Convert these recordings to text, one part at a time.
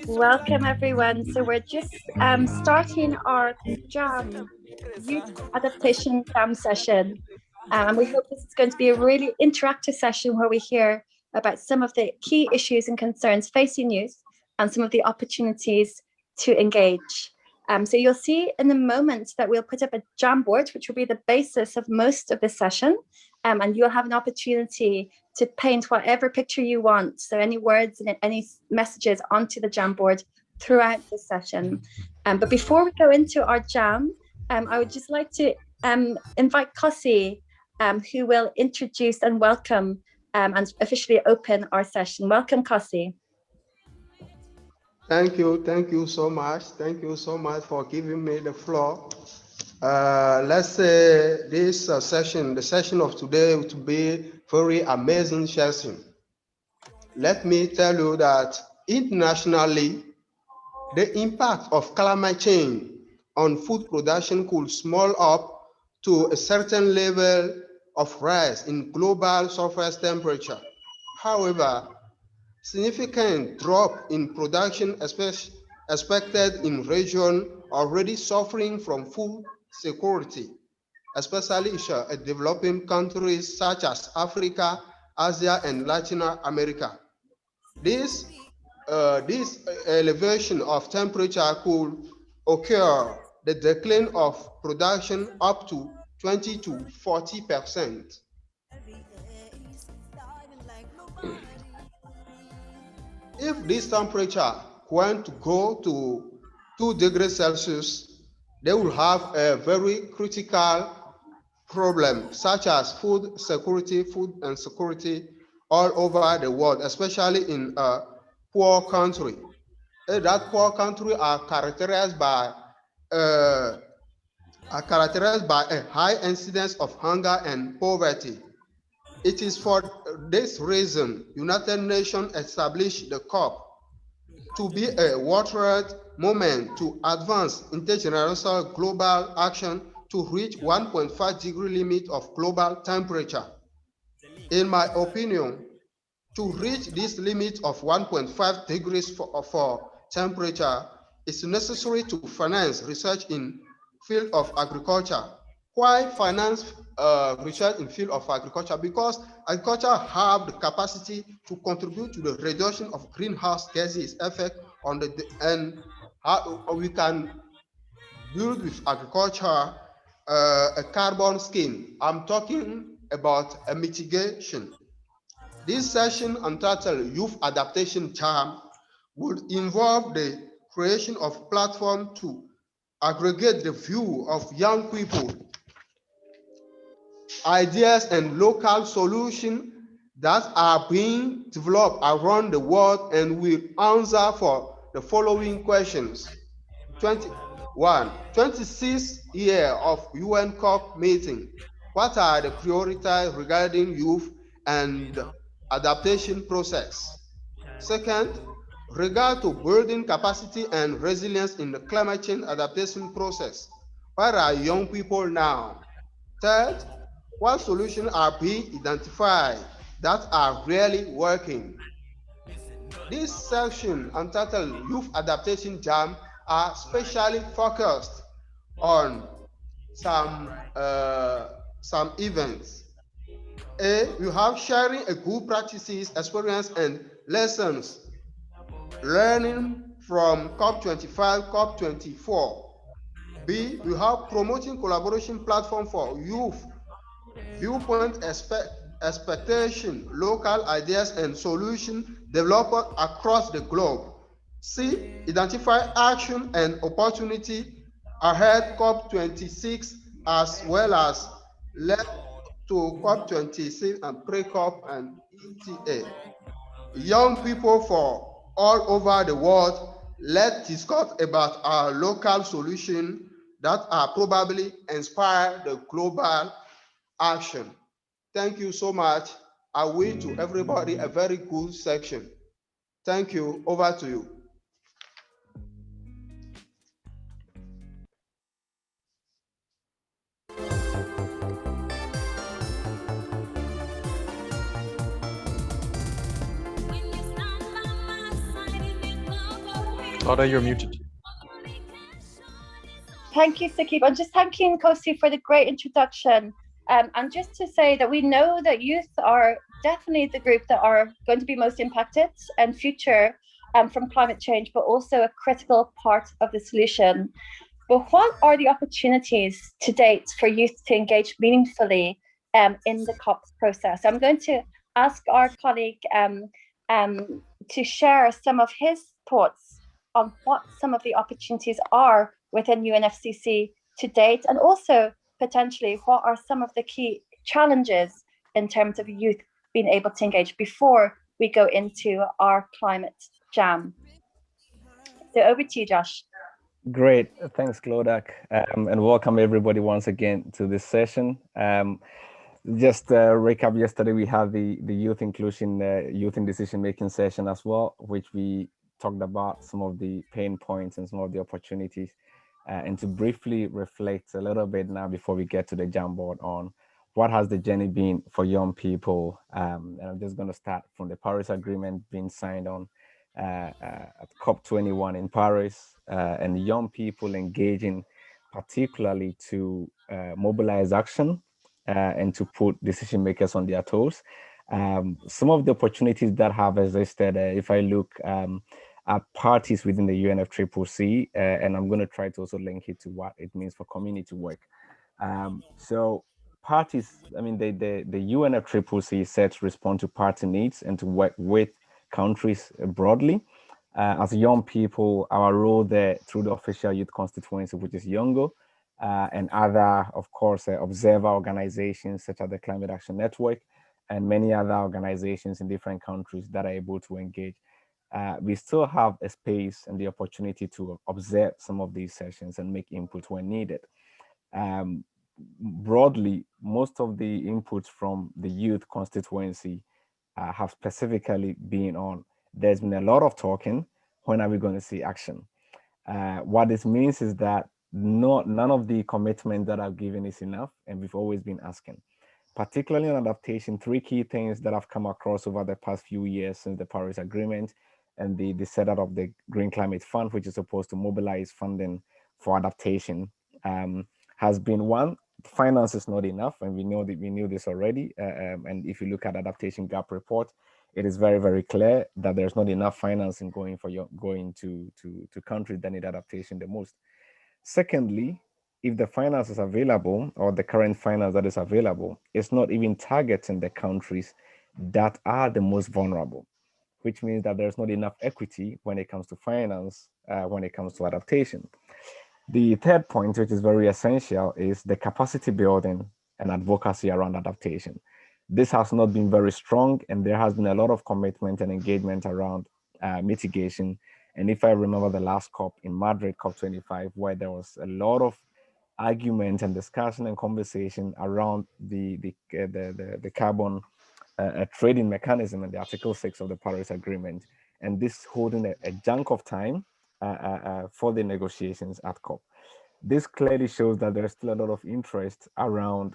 Welcome everyone. So we're just starting our JAM Youth Adaptation JAM session. And we hope this is going to be a really interactive session where we hear about some of the key issues and concerns facing youth and some of the opportunities to engage. So you'll see in a moment that we'll put up a Jamboard, which will be the basis of most of this session. And you'll have an opportunity to paint whatever picture you want. So any words and any messages onto the Jamboard throughout the session. But before we go into our Jam, I would just like to invite Kosi, who will introduce and welcome and officially open our session. Welcome, Kosi. Thank you so much. Thank you so much for giving me the floor. Let's say this session, the session of today, will be very amazing session. Let me tell you that internationally, the impact of climate change on food production could small up to a certain level of rise in global surface temperature. However, significant drop in production expected in regions already suffering from food security, especially in developing countries such as Africa, Asia, and Latin America. This elevation of temperature could occur the decline of production up to 20 to 40%. If this temperature went to go to 2 degrees Celsius, they will have a very critical problem, such as food and security all over the world, especially in a poor country. That poor country are characterized by a high incidence of hunger and poverty. It is for this reason United Nations established the COP to be a watershed moment to advance intergenerational global action to reach 1.5 degree limit of global temperature. In my opinion, to reach this limit of 1.5 degrees for temperature, it's necessary to finance research in field of agriculture. Why finance research in field of agriculture? Because agriculture have the capacity to contribute to the reduction of greenhouse gases effect on and how we can build with agriculture a carbon scheme. I'm talking about a mitigation. This session entitled Youth Adaptation Jam would involve the creation of platform to aggregate the view of young people, ideas and local solutions that are being developed around the world and will answer for the following questions. 26th year of UN COP meeting. What are the priorities regarding youth and adaptation process? Second, regard to building capacity and resilience in the climate change adaptation process. Where are young people now? Third, what solutions are being identified that are really working? This section entitled Youth Adaptation Jam are specially focused on some events. We have sharing a good practices, experience, and lessons learning from COP25, COP24. B, we have promoting collaboration platform for youth, viewpoint expectation, local ideas and solutions developed across the globe. C, identify action and opportunity ahead COP26 as well as led to COP26 and pre-COP and ETA. Young people for all over the world, let's discuss about our local solutions that are probably inspire the global action. Thank you so much. I wish to everybody a very good section. Thank you. Over to you. Claudia, you're muted. Thank you, Sakib. I'm just thanking Kosi for the great introduction. And just to say that we know that youth are definitely the group that are going to be most impacted and future from climate change, but also a critical part of the solution. But what are the opportunities to date for youth to engage meaningfully in the COP process? I'm going to ask our colleague to share some of his thoughts on what some of the opportunities are within UNFCCC to date, and also potentially what are some of the key challenges in terms of youth being able to engage before we go into our climate jam. So over to you, Josh. Great. Thanks, Klodak. And welcome everybody once again to this session. Just recap, yesterday we had the youth inclusion, youth in decision making session as well, which we talked about some of the pain points and some of the opportunities. And to briefly reflect a little bit now before we get to the Jamboard on what has the journey been for young people. And I'm just going to start from the Paris Agreement being signed on at COP21 in Paris, and young people engaging particularly to mobilize action and to put decision makers on their toes. Some of the opportunities that have existed, if I look at parties within the UNFCCC, and I'm going to try to also link it to what it means for community work. So parties, I mean, the UNFCCC set to respond to party needs and to work with countries broadly. As young people, our role there through the official youth constituency, which is Youngo, and other, of course, observer organizations such as the Climate Action Network and many other organizations in different countries that are able to engage. We still have a space and the opportunity to observe some of these sessions and make input when needed. Broadly, most of the inputs from the youth constituency have specifically been on, there's been a lot of talking, when are we going to see action? What this means is that none of the commitments that I've given is enough, and we've always been asking. Particularly in adaptation, three key things that I've come across over the past few years since the Paris Agreement and the setup of the Green Climate Fund, which is supposed to mobilize funding for adaptation, has been one, finance is not enough, and we knew this already. And if you look at adaptation gap report, it is very, very clear that there's not enough financing going to countries that need adaptation the most. Secondly, if the finance is available, or the current finance that is available, it's not even targeting the countries that are the most vulnerable, which means that there's not enough equity when it comes to finance, when it comes to adaptation. The third point, which is very essential, is the capacity building and advocacy around adaptation. This has not been very strong, and there has been a lot of commitment and engagement around mitigation. And if I remember the last COP in Madrid, COP25, where there was a lot of argument and discussion and conversation around the carbon trading mechanism and the Article 6 of the Paris Agreement, and this holding a chunk of time for the negotiations at COP. This clearly shows that there's still a lot of interest around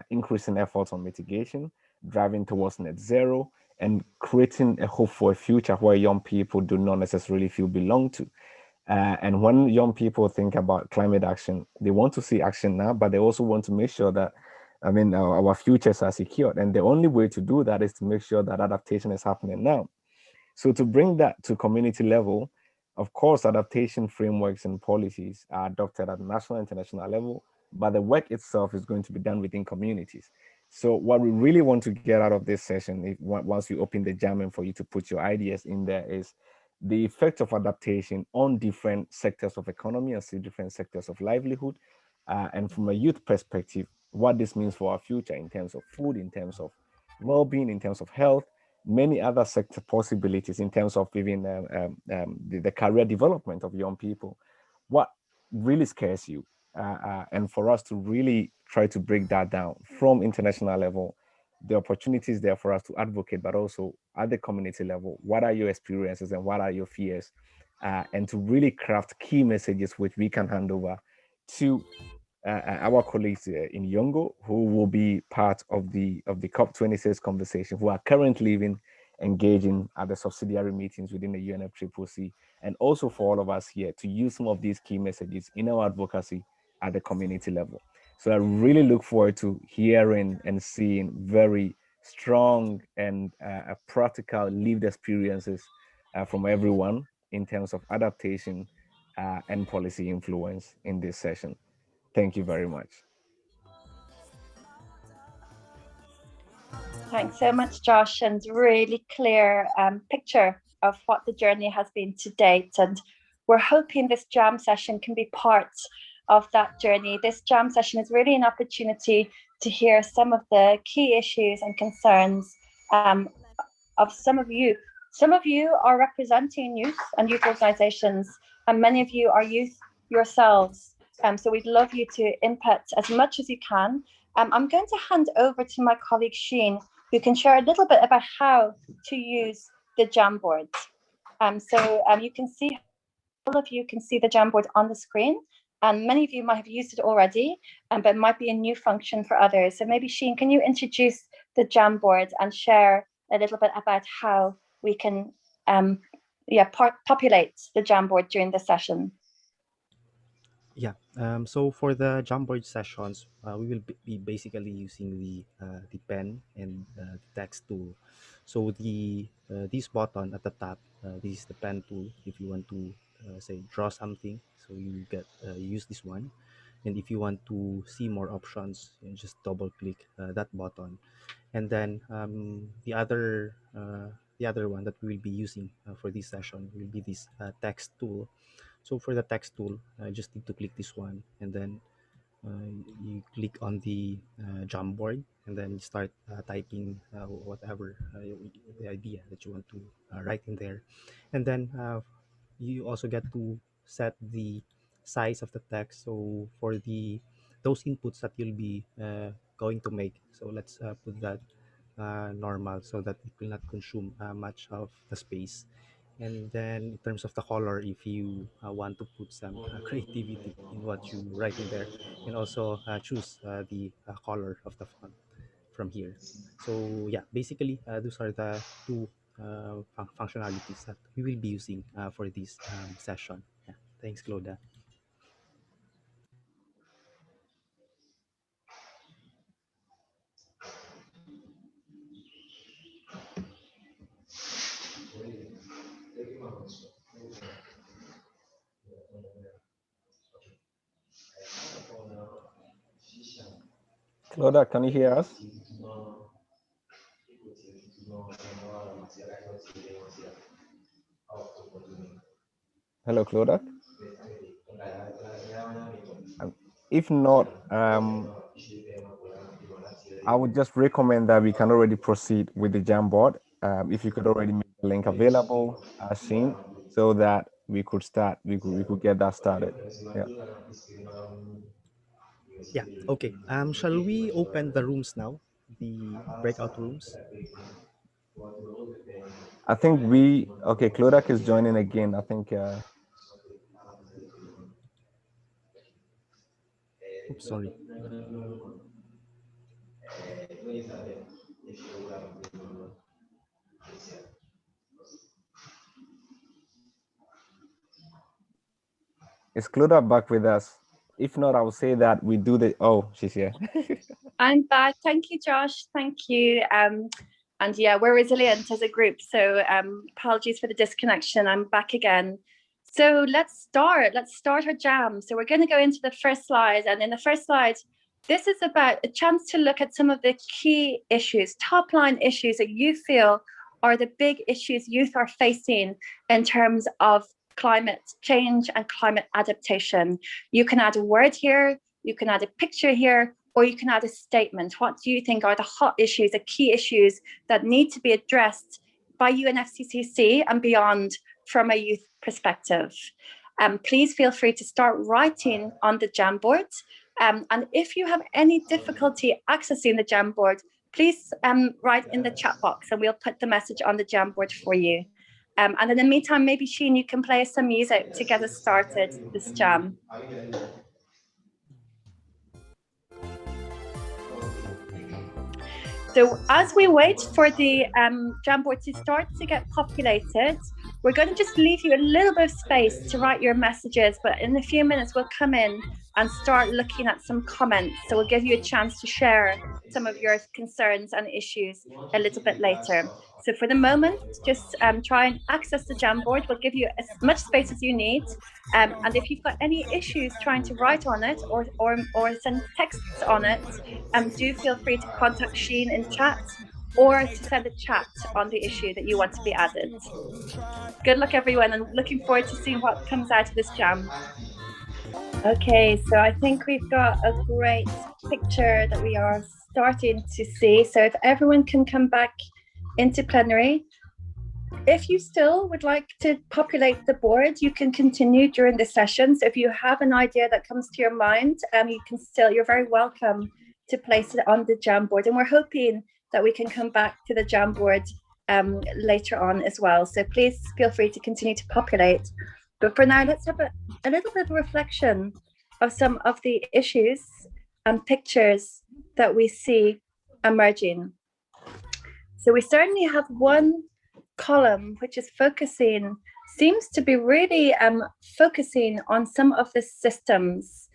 increasing efforts on mitigation, driving towards net zero, and creating a hope for a future where young people do not necessarily feel belong to. And when young people think about climate action, they want to see action now, but they also want to make sure that, I mean, our futures are secured. And the only way to do that is to make sure that adaptation is happening now. So to bring that to community level, of course, adaptation frameworks and policies are adopted at national and international level, but the work itself is going to be done within communities. So what we really want to get out of this session, once we open the jamming for you to put your ideas in there, is the effect of adaptation on different sectors of economy and different sectors of livelihood. And from a youth perspective, what this means for our future in terms of food, in terms of well-being, in terms of health, many other sector possibilities in terms of even the career development of young people. What really scares you? And for us to really try to break that down from international level, the opportunities there for us to advocate, but also at the community level, what are your experiences and what are your fears? And to really craft key messages which we can hand over to our colleagues in Yongo, who will be part of the COP26 conversation, who are currently even engaging at the subsidiary meetings within the UNFCCC, and also for all of us here to use some of these key messages in our advocacy at the community level. So I really look forward to hearing and seeing very strong and practical lived experiences from everyone in terms of adaptation and policy influence in this session. Thank you very much. Thanks so much, Josh, and really clear picture of what the journey has been to date. And we're hoping this jam session can be part of that journey. This jam session is really an opportunity to hear some of the key issues and concerns of some of you. Some of you are representing youth and youth organizations, and many of you are youth yourselves. So we'd love you to input as much as you can. I'm going to hand over to my colleague Sheen, who can share a little bit about how to use the Jamboard. So you can see, all of you can see the Jamboard on the screen, and many of you might have used it already, but it might be a new function for others. So maybe Sheen, can you introduce the Jamboard and share a little bit about how we can populate the Jamboard during the session? Yeah, so for the Jamboard sessions, we will be basically using the pen and the text tool. So this button at the top, this is the pen tool. If you want to say draw something, so you use this one. And if you want to see more options, you just double click that button. And then the other one that we will be using for this session will be this text tool. So for the text tool, I just need to click this one, and then you click on the Jamboard, and then you start typing whatever the idea that you want to write in there. And then you also get to set the size of the text. So for those inputs that you'll be going to make, so let's put that normal so that it will not consume much of the space. And then in terms of the color, if you want to put some creativity in what you write in there, and also choose the color of the font from here. So yeah, basically those are the two functionalities that we will be using for this session. Yeah. Thanks, Claudia. Claudia, can you hear us? Hello, Claudia. If not, I would just recommend that we can already proceed with the Jamboard. If you could already make the link available as seen, so that we could start, we could get that started. Yeah. Yeah. Okay. Shall we open the rooms now? The breakout rooms. I think okay, Klodak is joining again. I think Oops, sorry. is Klodak back with us? If not, I will say that we do she's here. I'm back. Thank you, Josh. Thank you. And yeah, we're resilient as a group. So apologies for the disconnection. I'm back again. So let's start our jam. So we're going to go into the first slide. And in the first slide, this is about a chance to look at some of the key issues, top line issues that you feel are the big issues youth are facing in terms of climate change and climate adaptation. You can add a word here, you can add a picture here, or you can add a statement. What do you think are the hot issues, the key issues that need to be addressed by UNFCCC and beyond from a youth perspective? Please feel free to start writing on the Jamboard. And if you have any difficulty accessing the Jamboard, please write in the chat box and we'll put the message on the Jamboard for you. And in the meantime, maybe Sheen, you can play some music to get us started this jam. So as we wait for the Jamboard to start to get populated, we're going to just leave you a little bit of space to write your messages, but in a few minutes we'll come in and start looking at some comments. So we'll give you a chance to share some of your concerns and issues a little bit later. So for the moment, just try and access the Jamboard. We'll give you as much space as you need. And if you've got any issues trying to write on it or send texts on it, do feel free to contact Sheen in chat or to send a chat on the issue that you want to be added. Good luck, everyone, and looking forward to seeing what comes out of this jam. Okay, so I think we've got a great picture that we are starting to see. So if everyone can come back into plenary. If you still would like to populate the board, you can continue during the session. So if you have an idea that comes to your mind, you're very welcome to place it on the Jamboard. And we're hoping that we can come back to the Jamboard later on as well. So please feel free to continue to populate. But for now, let's have a little bit of reflection of some of the issues and pictures that we see emerging. So we certainly have one column which is seems to be really focusing on some of the systems,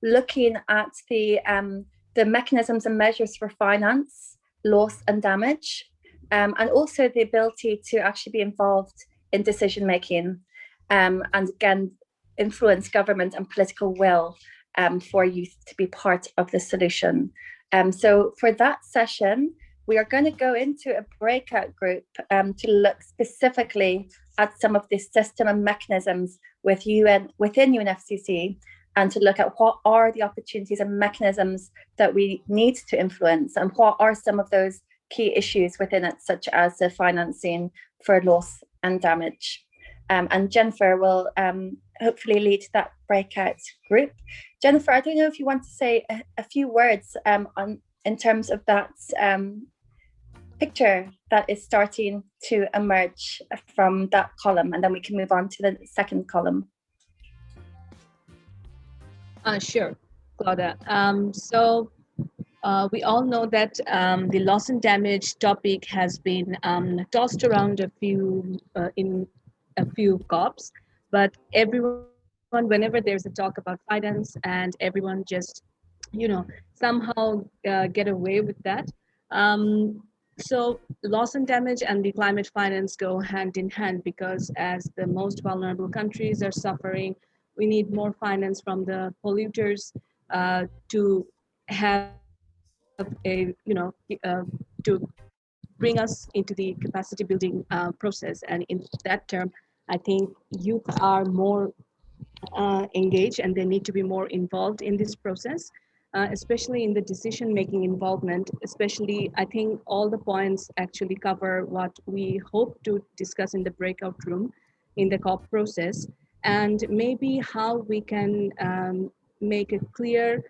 looking at the mechanisms and measures for finance, loss and damage, and also the ability to actually be involved in decision making, and again influence government and political will for youth to be part of the solution. So for that session, we are going to go into a breakout group to look specifically at some of the system and mechanisms within UNFCCC, and to look at what are the opportunities and mechanisms that we need to influence, and what are some of those key issues within it, such as the financing for loss and damage. And Jennifer will hopefully lead that breakout group. Jennifer, I don't know if you want to say a few words in terms of that picture that is starting to emerge from that column, and then we can move on to the second column. Sure, Claudia. We all know that the loss and damage topic has been tossed around in a few COPs, but everyone, whenever there's a talk about finance, and everyone just, somehow get away with that. So loss and damage and the climate finance go hand in hand, because as the most vulnerable countries are suffering, we need more finance from the polluters to have to bring us into the capacity building process. And in that term, I think youth are more engaged, and they need to be more involved in this process. Especially in the decision-making involvement, especially I think all the points actually cover what we hope to discuss in the breakout room in the COP process, and maybe how we can make a clear,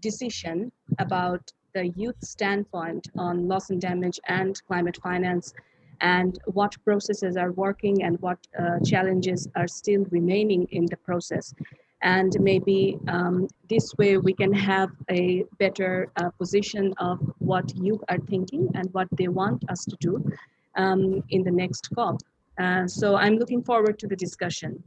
decision about the youth standpoint on loss and damage and climate finance, and what processes are working and what challenges are still remaining in the process. And maybe this way we can have a better position of what youth are thinking and what they want us to do in the next COP. So I'm looking forward to the discussion.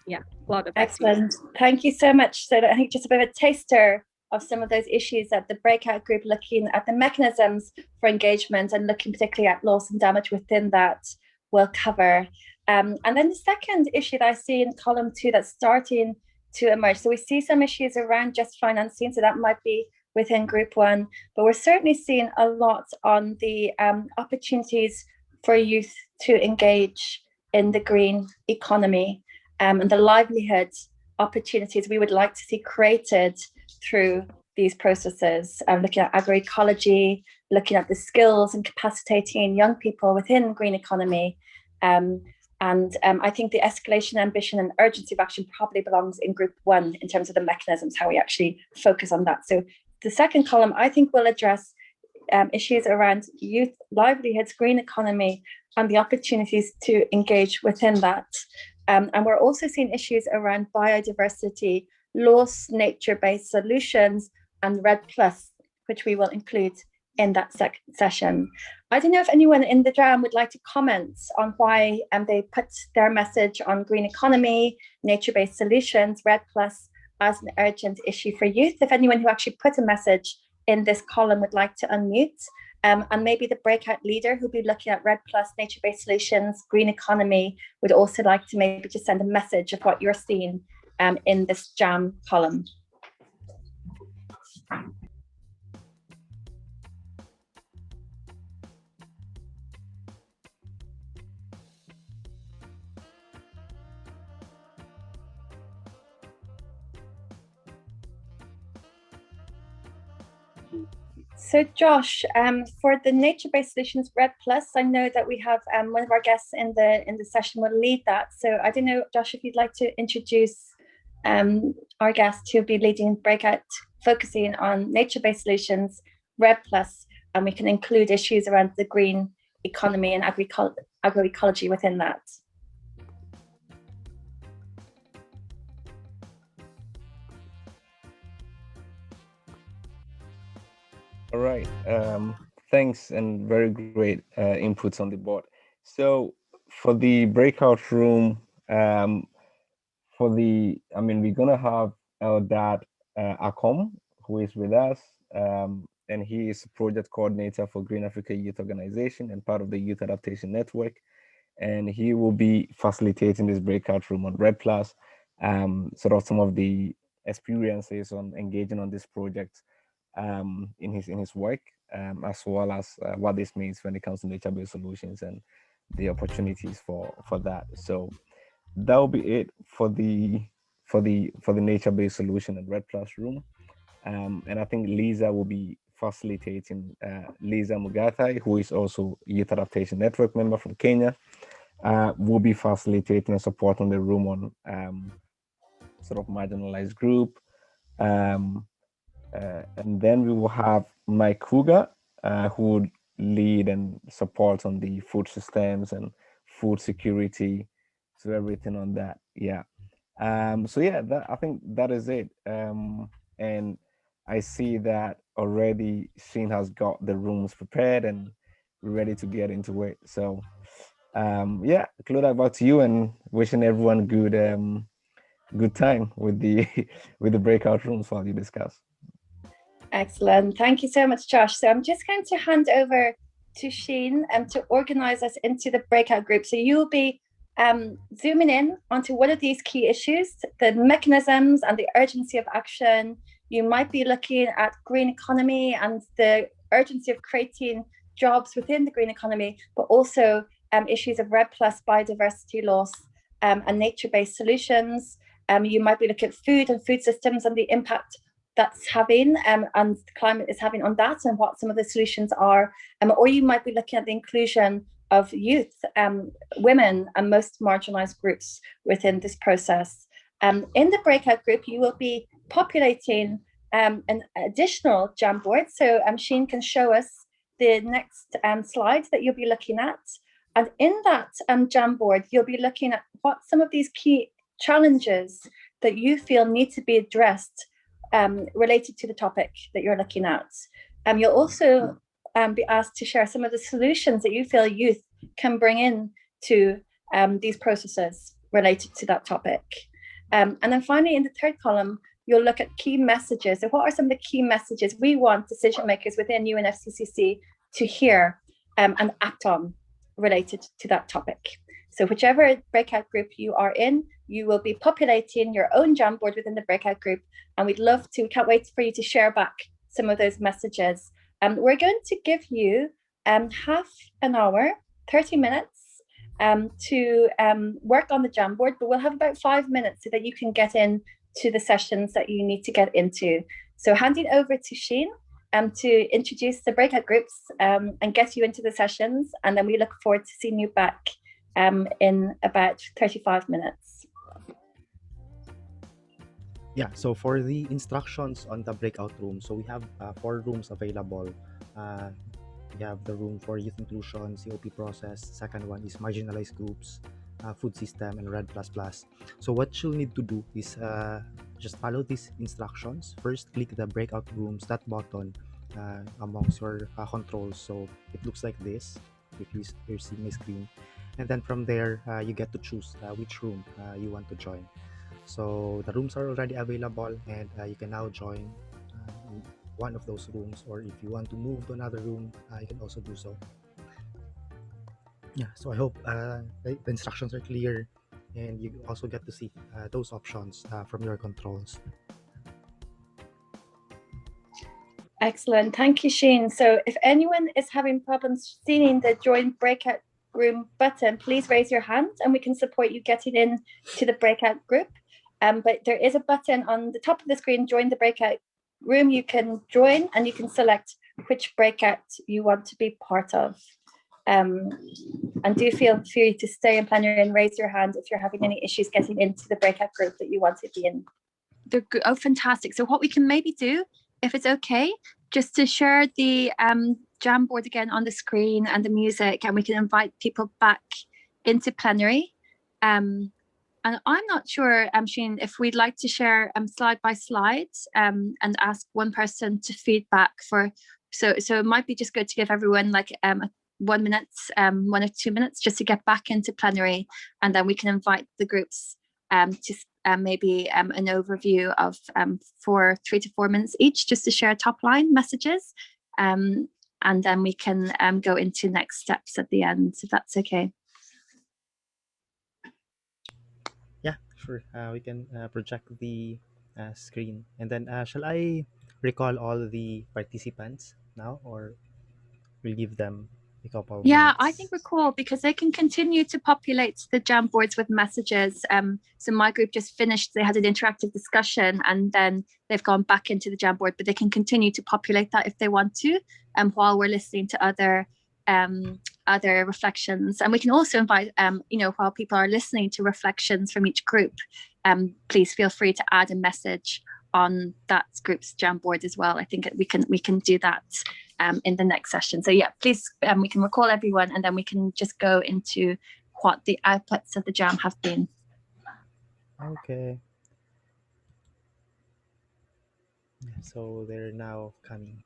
Yeah, Claudia. Excellent. Thank you so much. So I think just a bit of a taster of some of those issues at the breakout group, looking at the mechanisms for engagement and looking particularly at loss and damage within that, we'll cover. And then the second issue that I see in column 2 that's starting to emerge. So we see some issues around just financing, so that might be within group 1, but we're certainly seeing a lot on the opportunities for youth to engage in the green economy, and the livelihood opportunities we would like to see created through these processes. Looking at agroecology, looking at the skills and capacitating young people within green economy. And I think the escalation, ambition and urgency of action probably belongs in group 1 in terms of the mechanisms, how we actually focus on that. So the second column, I think, will address issues around youth livelihoods, green economy, and the opportunities to engage within that. And we're also seeing issues around biodiversity, loss, nature-based solutions, and Red Plus, which we will include in that session. I don't know if anyone in the DRAM would like to comment on why they put their message on green economy, nature-based solutions, Red Plus as an urgent issue for youth. If anyone who actually put a message in this column would like to unmute, and maybe the breakout leader who'll be looking at Red Plus, nature-based solutions, green economy would also like to maybe just send a message of what you're seeing in this JAM column. So Josh, for the nature-based solutions Red Plus, I know that we have one of our guests in the session will lead that. So I don't know, Josh, if you'd like to introduce our guest who'll be leading breakout, focusing on nature-based solutions Red Plus, and we can include issues around the green economy and agroecology within that. All right. Thanks, and very great inputs on the board. So for the breakout room, we're gonna have our dad Akom, who is with us, and he is project coordinator for Green Africa Youth Organization and part of the Youth Adaptation Network. And he will be facilitating this breakout room on Red Plus, sort of some of the experiences on engaging on this project in his work, as well as what this means when it comes to nature-based solutions and the opportunities for that. So that will be it for the nature-based solution and Red Plus room. And I think Lisa will be facilitating, Lisa Mugathai, who is also Youth Adaptation Network member from Kenya, will be facilitating and supporting the room on sort of marginalized group. And then we will have Mike Kruger, who would lead and support on the food systems and food security, so everything on that. Yeah. So yeah, I think that is it. And I see that already Shane has got the rooms prepared and we're ready to get into it. So yeah, Claudia, back to you, and wishing everyone good time with the with the breakout rooms while you discuss. Excellent. Thank you so much, Josh. So I'm just going to hand over to Shane to organize us into the breakout group. So you'll be zooming in onto one of these key issues, the mechanisms and the urgency of action. You might be looking at green economy and the urgency of creating jobs within the green economy, but also issues of Red Plus biodiversity loss and nature-based solutions. You might be looking at food and food systems and the impact that's having and the climate is having on that and what some of the solutions are. Or you might be looking at the inclusion of youth, women and most marginalized groups within this process. In the breakout group, you will be populating an additional Jamboard. So Shane can show us the next slide that you'll be looking at. And in that Jamboard, you'll be looking at what some of these key challenges that you feel need to be addressed related to the topic that you're looking at. You'll also be asked to share some of the solutions that you feel youth can bring in to these processes related to that topic. And then finally, in the third column, you'll look at key messages. So what are some of the key messages we want decision makers within UNFCCC to hear and act on related to that topic? So whichever breakout group you are in, you will be populating your own Jamboard within the breakout group. And we can't wait for you to share back some of those messages. We're going to give you half an hour, 30 minutes to work on the Jamboard, but we'll have about 5 minutes so that you can get in to the sessions that you need to get into. So handing over to Shane to introduce the breakout groups and get you into the sessions. And then we look forward to seeing you back in about 35 minutes. Yeah, so for the instructions on the breakout room, so we have 4 rooms available. We have the room for youth inclusion, COP process. Second one is marginalized groups, food system, and Red++. So what you'll need to do is just follow these instructions. First, click the breakout rooms, that button amongst your controls. So it looks like this if you're seeing my screen. And then from there, you get to choose which room you want to join. So the rooms are already available, and you can now join one of those rooms, or if you want to move to another room, you can also do so. Yeah, so I hope the instructions are clear, and you also get to see those options from your controls. Excellent. Thank you, Shane. So if anyone is having problems seeing the join breakout room button, please raise your hand and we can support you getting in to the breakout group. But there is a button on the top of the screen, join the breakout room. You can join and you can select which breakout you want to be part of. And do feel free to stay in plenary and raise your hand if you're having any issues getting into the breakout group that you want to be in. Oh, fantastic. So what we can maybe do, if it's okay, just to share the Jamboard again on the screen and the music, and we can invite people back into plenary. And I'm not sure, Sheen, if we'd like to share slide by slide and ask one person to feedback for, so it might be just good to give everyone like 1 minute, 1 or 2 minutes just to get back into plenary, and then we can invite the groups to maybe an overview of 3 to 4 minutes each, just to share top line messages, and then we can go into next steps at the end, if that's okay. Yeah, sure. We can project the screen, and then shall I recall all the participants now, or we'll give them a couple of minutes? I think recall, because they can continue to populate the Jamboards with messages. So my group just finished, they had an interactive discussion and then they've gone back into the Jamboard, but they can continue to populate that if they want to, while we're listening to other reflections. And we can also invite, while people are listening to reflections from each group, please feel free to add a message on that group's Jamboard as well. I think we can do that in the next session. So yeah, please, we can recall everyone and then we can just go into what the outputs of the Jam have been. Okay. So they're now coming.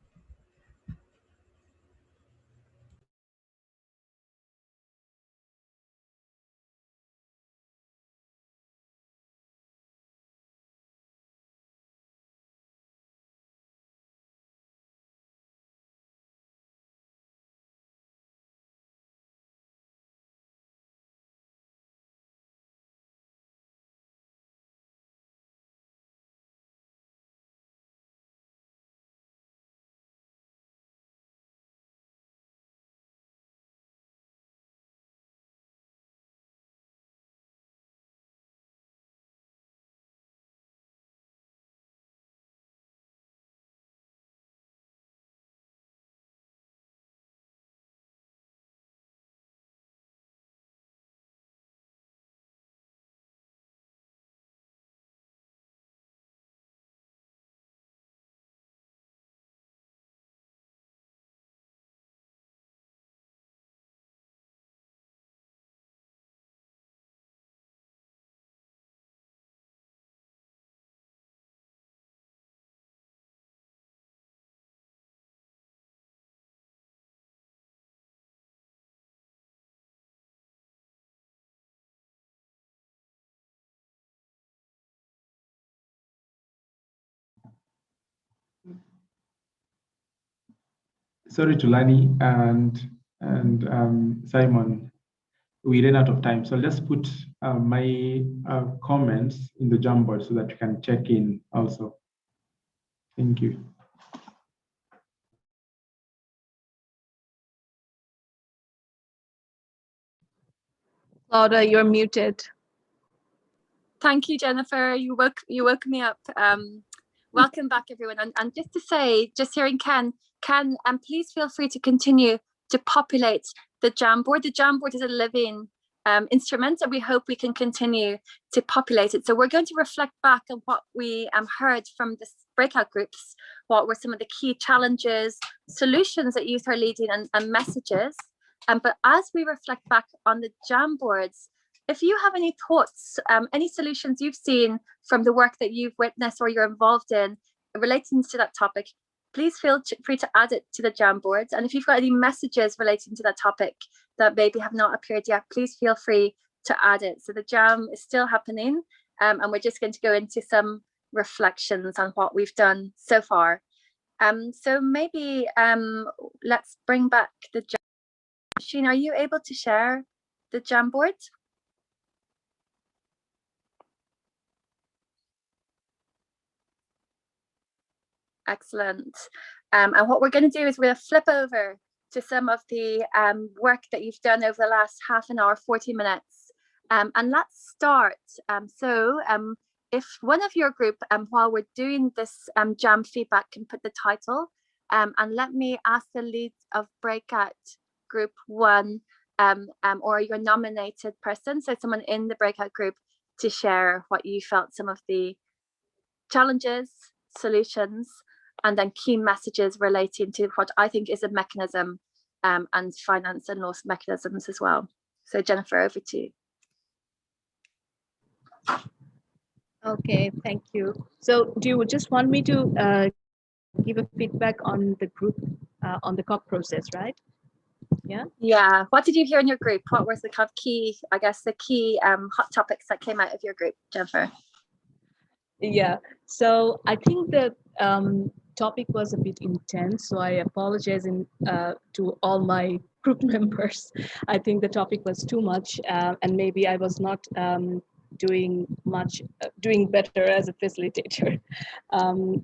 Sorry, Tulani and Simon, we ran out of time. So let's put my comments in the Jamboard so that you can check in also. Thank you. Claudia, you're muted. Thank you, Jennifer. You woke me up. Welcome back, everyone. And just to say, just hearing Ken, please feel free to continue to populate the Jamboard. The Jamboard is a living instrument, and we hope we can continue to populate it. So we're going to reflect back on what we heard from the breakout groups. What were some of the key challenges, solutions that youth are leading, and messages. But as we reflect back on the Jamboards, if you have any thoughts, any solutions you've seen from the work that you've witnessed or you're involved in relating to that topic, please feel free to add it to the Jamboards. And if you've got any messages relating to that topic that maybe have not appeared yet, please feel free to add it. So the Jam is still happening, and we're just going to go into some reflections on what we've done so far. So maybe let's bring back the Jam. Sheen, are you able to share the Jamboard? Excellent. And what we're going to do is we'll flip over to some of the work that you've done over the last half an hour, 40 minutes. And let's start. If one of your group, while we're doing this Jam feedback, can put the title, and let me ask the lead of breakout group 1, or your nominated person, so someone in the breakout group, to share what you felt some of the challenges, solutions, and then key messages relating to what I think is a mechanism, and finance and loss mechanisms as well. So Jennifer, over to you. Okay, thank you. So do you just want me to give a feedback on the group, on the COP process, right? Yeah. Yeah. What did you hear in your group? What was the kind of key, I guess, the key hot topics that came out of your group, Jennifer? Yeah. So I think the topic was a bit intense, so I apologize to all my group members. I think the topic was too much, and maybe I was not doing better as a facilitator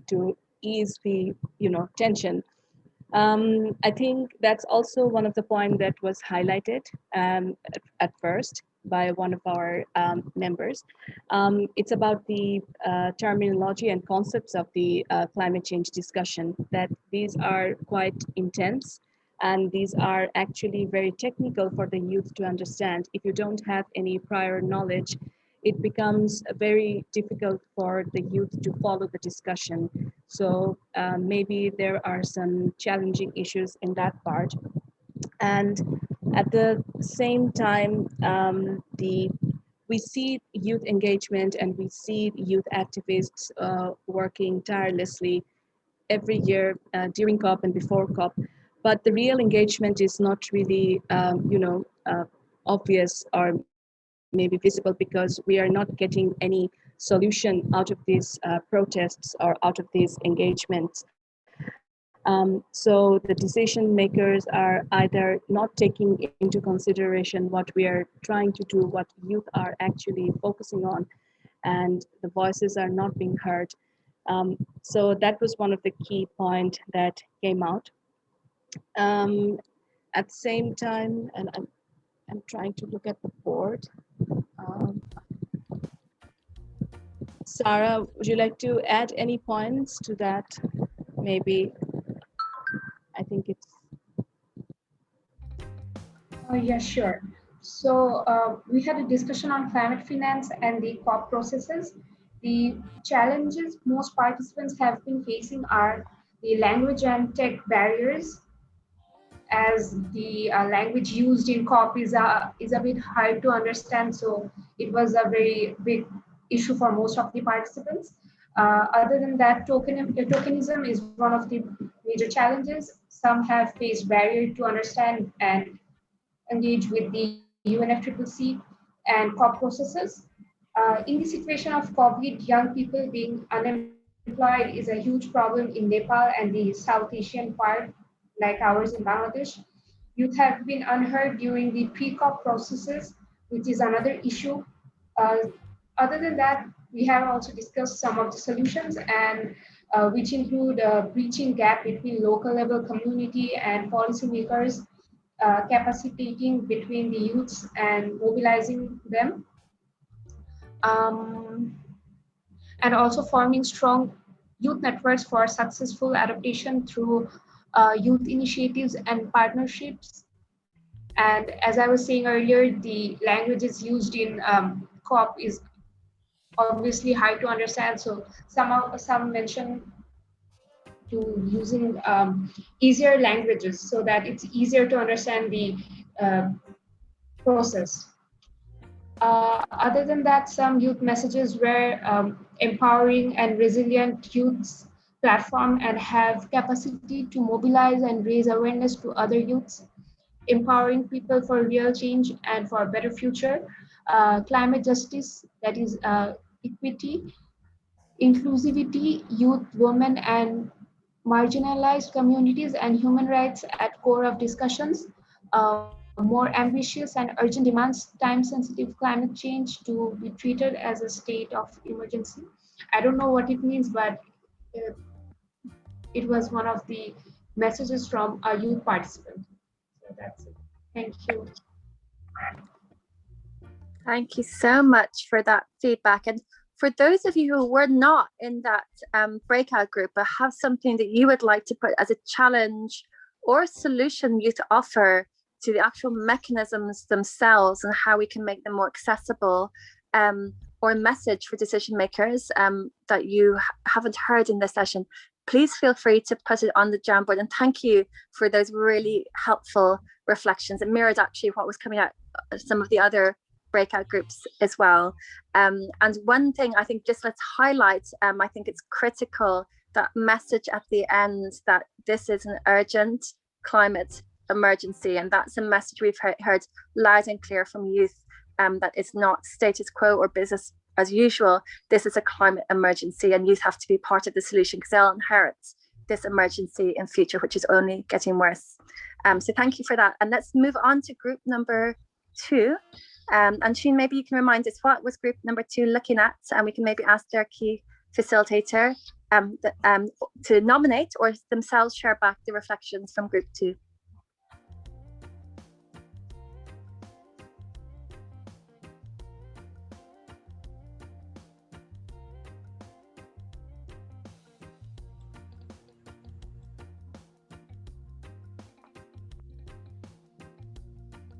to ease the tension. I think that's also one of the points that was highlighted at first by one of our members. It's about the terminology and concepts of the climate change discussion, that these are quite intense, and these are actually very technical for the youth to understand. If you don't have any prior knowledge, it becomes very difficult for the youth to follow the discussion. So maybe there are some challenging issues in that part. And at the same time, we see youth engagement and we see youth activists working tirelessly every year during COP and before COP. But the real engagement is not really, obvious or maybe visible, because we are not getting any solution out of these protests or out of these engagements. So the decision makers are either not taking into consideration what we are trying to do, what youth are actually focusing on, and the voices are not being heard. So that was one of the key points that came out. At the same time, and I'm trying to look at the board. Sarah, would you like to add any points to that? Maybe, I think it's... Yeah, sure. So we had a discussion on climate finance and the COP processes. The challenges most participants have been facing are the language and tech barriers, as the language used in COP is a bit hard to understand. So it was a very big issue for most of the participants. Other than that, tokenism is one of the major challenges. Some have faced barrier to understand and engage with the UNFCCC and COP processes. In the situation of COVID, young people being unemployed is a huge problem in Nepal and the South Asian part, like ours in Bangladesh. Youth have been unheard during the pre-COP processes, which is another issue. Other than that, we have also discussed some of the solutions, and which include breaching gap between local level community and policymakers, capacitating between the youths and mobilizing them, and also forming strong youth networks for successful adaptation through youth initiatives and partnerships. And as I was saying earlier, the languages used in COP is obviously hard to understand. So some mention to using easier languages so that it's easier to understand the process. Other than that, some youth messages were empowering and resilient youths platform and have capacity to mobilize and raise awareness to other youths, empowering people for real change and for a better future, climate justice, that is equity, inclusivity, youth, women, and marginalized communities, and human rights at core of discussions. More ambitious and urgent demands time-sensitive climate change to be treated as a state of emergency. I don't know what it means, but uh, it was one of the messages from a youth participant. So that's it. Thank you. Thank you so much for that feedback. And for those of you who were not in that breakout group, but have something that you would like to put as a challenge or solution you to offer to the actual mechanisms themselves and how we can make them more accessible, or a message for decision makers that you haven't heard in this session, please feel free to put it on the Jamboard. And thank you for those really helpful reflections. It mirrored actually what was coming out of some of the other breakout groups as well. And one thing I think, just let's highlight, I think it's critical, that message at the end that this is an urgent climate emergency, and that's a message we've heard loud and clear from youth, that it's not status quo or business as usual. This is a climate emergency, and youth have to be part of the solution because they'll inherit this emergency in future, which is only getting worse. So thank you for that. And let's move on to group number 2. And Sheen, maybe you can remind us, what was group number 2 looking at, and we can maybe ask their key facilitator to nominate or themselves share back the reflections from group 2.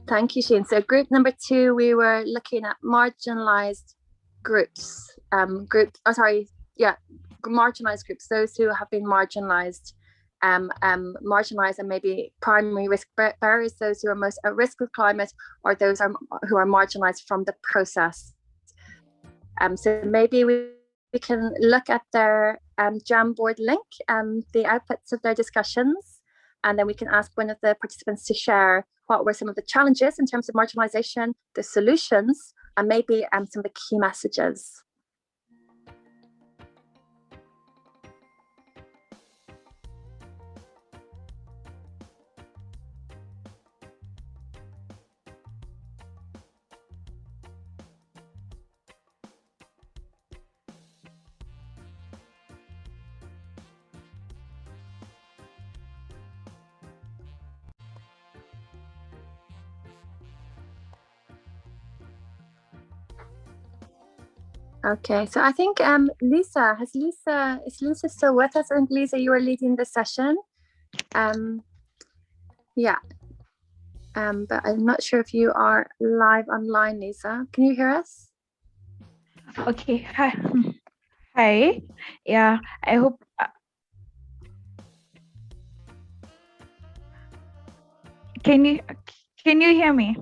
Thank you, Shane. So group number 2, we were looking at marginalized groups, marginalized groups, those who have been marginalized, marginalized and maybe primary risk bearers, those who are most at risk of climate, or those who are marginalized from the process. So maybe we can look at their Jamboard link, the outputs of their discussions, and then we can ask one of the participants to share what were some of the challenges in terms of marginalization, the solutions, and maybe some of the key messages. Okay, so I think Lisa, is Lisa still with us? I think Lisa, you were leading the session. Yeah, but I'm not sure if you are live online, Lisa. Can you hear us? Okay, hi. Hi, yeah, I hope. Can you hear me?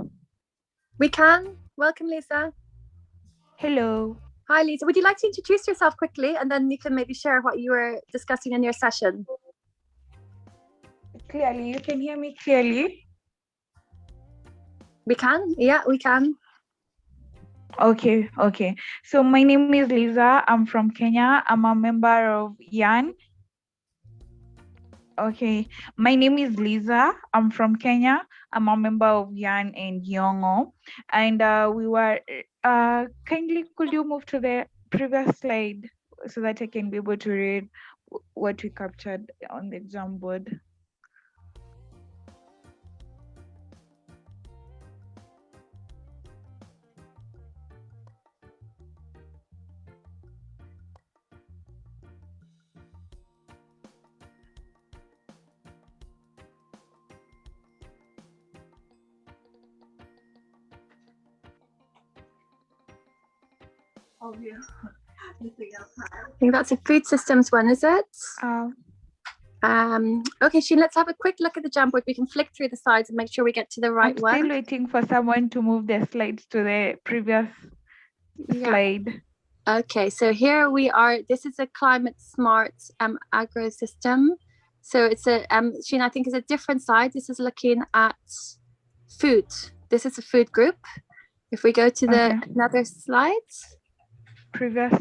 We can. Welcome, Lisa. Hello. Hi, Lisa. Would you like to introduce yourself quickly, and then you can maybe share what you were discussing in your session? Clearly, you can hear me clearly? We can. Yeah, we can. Okay. So my name is Lisa. I'm from Kenya. I'm a member of YAN. Okay, my name is Lisa. I'm from Kenya. I'm a member of YAN and Yongo. And we were, kindly could you move to the previous slide so that I can be able to read what we captured on the Jamboard? Oh, yeah. I think that's a food systems one, is it? Okay, Sheen, let's have a quick look at the Jamboard. We can flick through the slides and make sure we get to the right I'm one. still waiting for someone to move the slides to the previous slide. Okay, so here we are. This is a climate smart agro system. So it's a Sheen, I think is a different slide. This is looking at food. This is a food group. If we go to the another slide. Previous.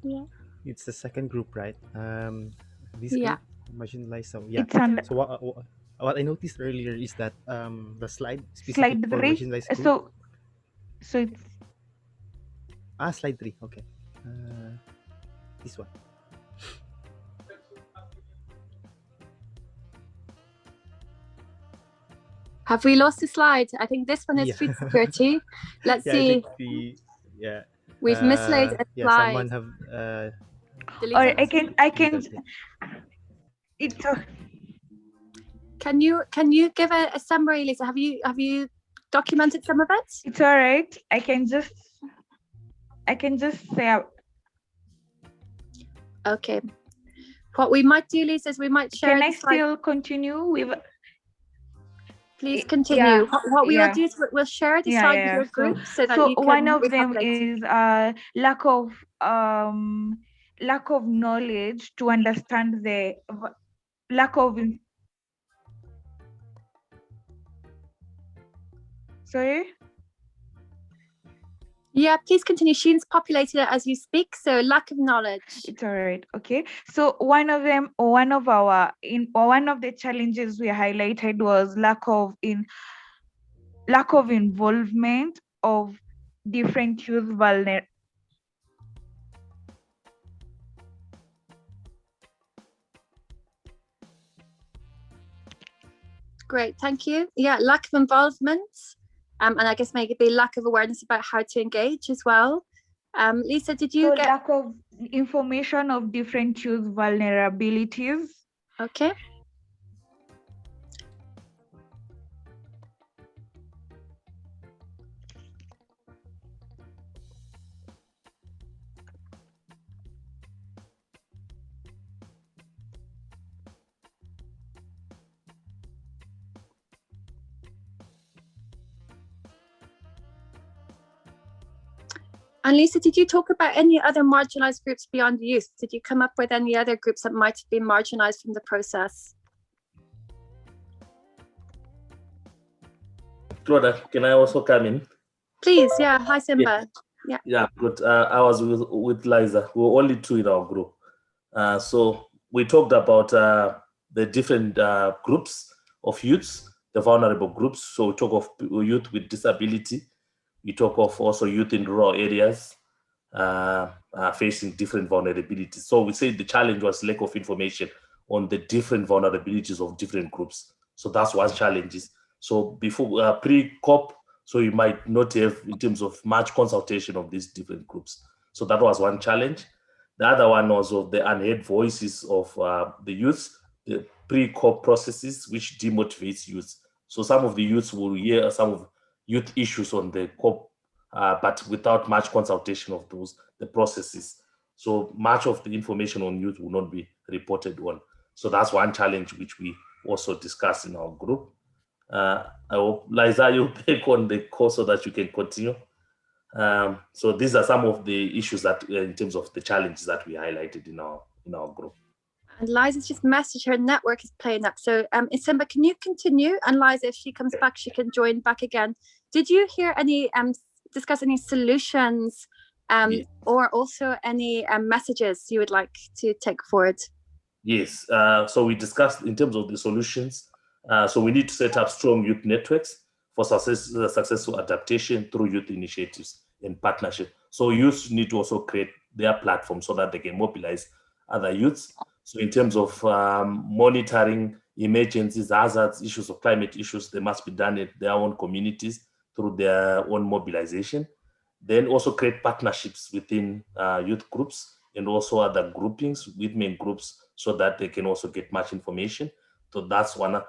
Yeah. It's the second group, right? This Yeah. group, marginalized. So yeah. It's on. So what I noticed earlier is that the slide specific Slide for 3. marginalized group. So it's. Slide 3. Okay. This one. Have we lost a slide? I think this one is food security. Let's see. We've mislaid a slide. Someone have or I can it's Can you give a summary, Lisa? Have you documented some of it? It's all right. I can just say okay. What we might do, Lisa, is we might share. Can I still continue with? Please continue. Yeah. What we will do is we'll share the slide with your group so that you can. One of them is lack of knowledge to understand the lack of. Sorry. Yeah, please continue. Sheen's populated it as you speak, so lack of knowledge. It's all right. Okay. So one of the challenges we highlighted was lack of involvement of different youth Great, thank you. Yeah, lack of involvement. And I guess maybe lack of awareness about how to engage as well. Lisa, did you get lack of information of different youth vulnerabilities? Okay. And Lisa, did you talk about any other marginalized groups beyond youth? Did you come up with any other groups that might have been marginalized from the process? Claudia, can I also come in? Please, yeah. Hi, Simba. Yeah, good. I was with Liza. We were only two in our group. So we talked about the different groups of youths, the vulnerable groups. So we talk of youth with disability. We talk of also youth in rural areas facing different vulnerabilities. So we say the challenge was lack of information on the different vulnerabilities of different groups. So that's one challenge. So before pre-COP, so you might not have in terms of much consultation of these different groups. So that was one challenge. The other one was of the unheard voices of the youth, the pre-COP processes, which demotivates youth. So some of the youths will hear some of youth issues on the COP, but without much consultation of the processes. So much of the information on youth will not be reported on. So that's one challenge which we also discussed in our group. I hope, Liza, you'll take on the course so that you can continue. So these are some of the issues that, in terms of the challenges that we highlighted in our group. And Liza's just messaged her network is playing up. So Isimba, can you continue? And Liza, if she comes back, she can join back again. Did you hear any discuss any solutions yes. or also any messages you would like to take forward? Yes. So we discussed in terms of the solutions. So we need to set up strong youth networks for successful adaptation through youth initiatives and partnership. So youths need to also create their platform so that they can mobilize other youths. So in terms of monitoring emergencies, hazards, issues of climate issues, they must be done in their own communities through their own mobilization. Then also create partnerships within youth groups and also other groupings with main groups so that they can also get much information. So that's one.